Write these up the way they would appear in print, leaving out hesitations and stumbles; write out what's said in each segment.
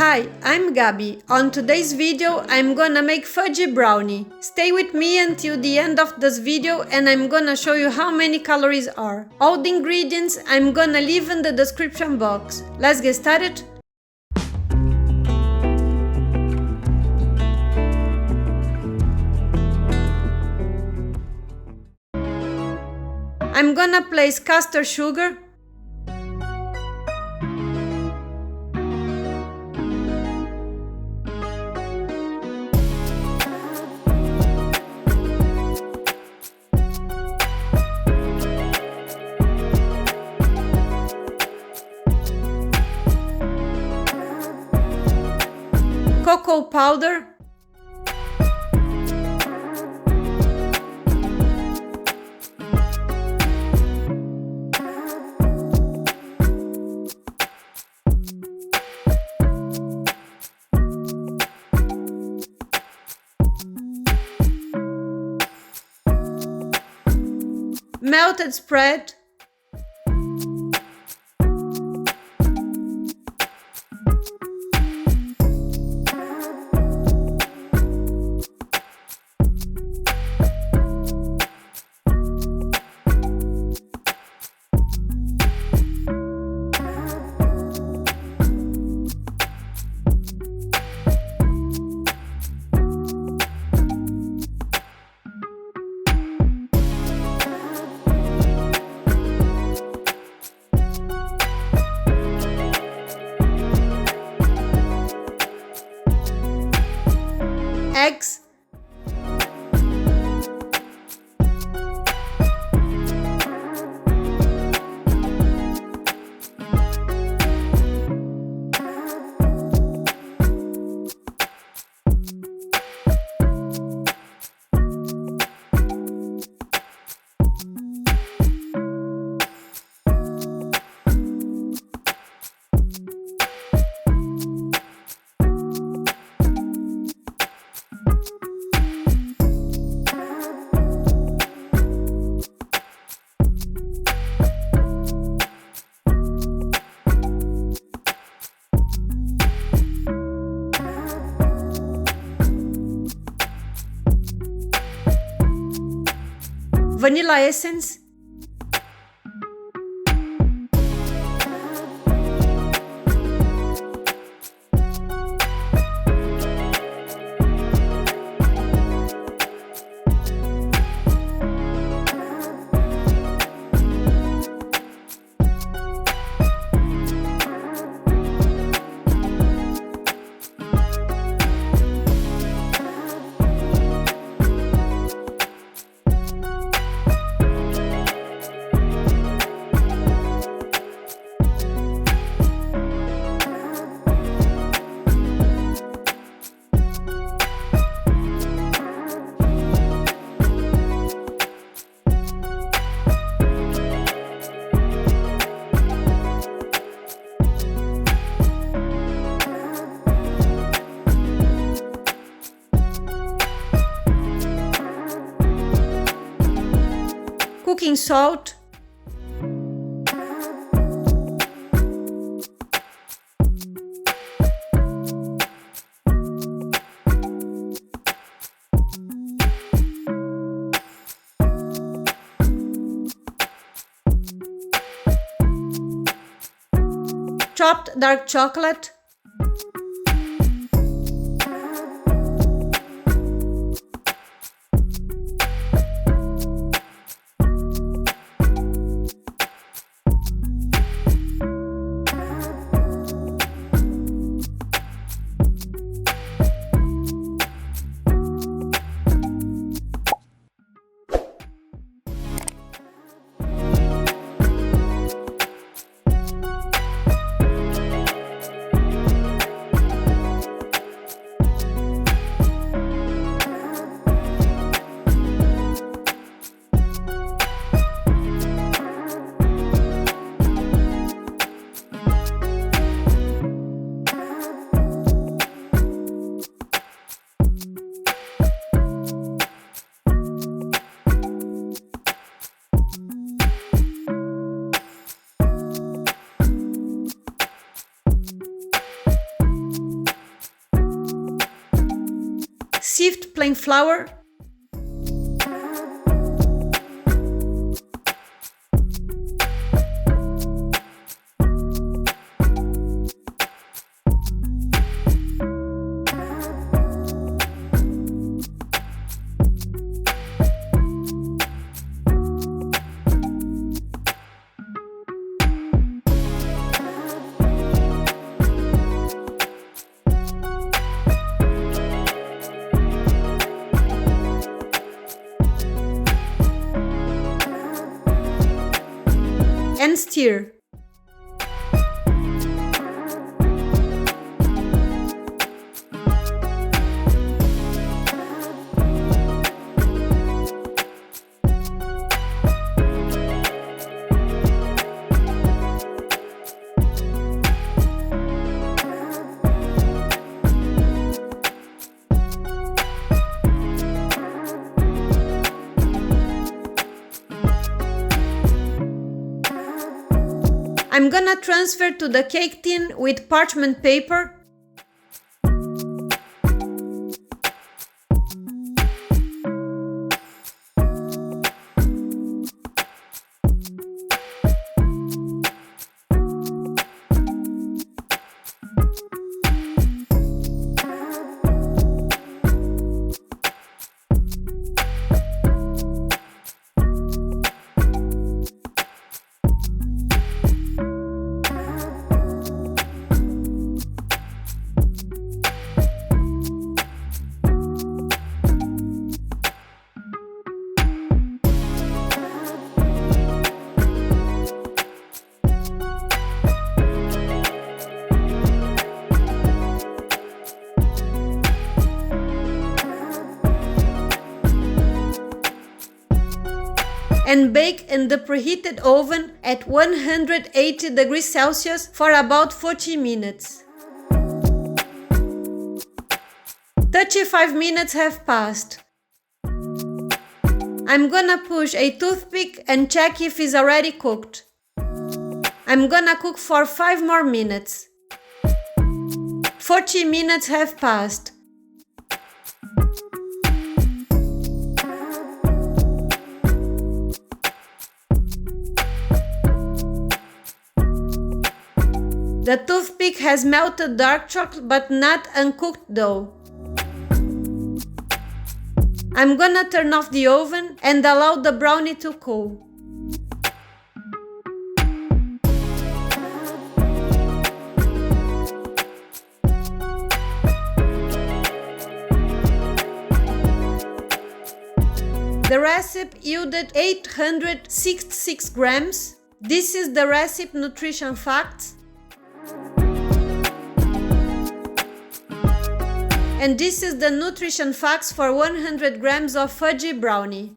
Hi, I'm Gabi. On today's video, I'm gonna make fudgy brownie. Stay with me until the end of this video and I'm gonna show you how many calories are. All the ingredients I'm gonna leave in the description box. Let's get started. I'm gonna place caster sugar, cocoa powder, melted spread, eggs, vanilla essence, cooking salt, chopped dark chocolate, sift plain flour. And stir. I'm gonna transfer to the cake tin with parchment paper. And bake in the preheated oven at 180 degrees Celsius for about 40 minutes. 35 minutes have passed. I'm gonna push a toothpick and check if it's already cooked. I'm gonna cook for 5 more minutes. 40 minutes have passed. The toothpick has melted dark chocolate but not uncooked dough. I'm gonna turn off the oven and allow the brownie to cool. The recipe yielded 866 grams. This is the recipe nutrition facts. And this is the nutrition facts for 100 grams of Fudgy Brownie.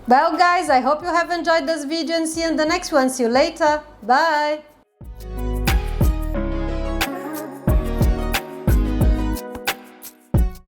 Well guys, I hope you have enjoyed this video and see you in the next one. See you later. Bye!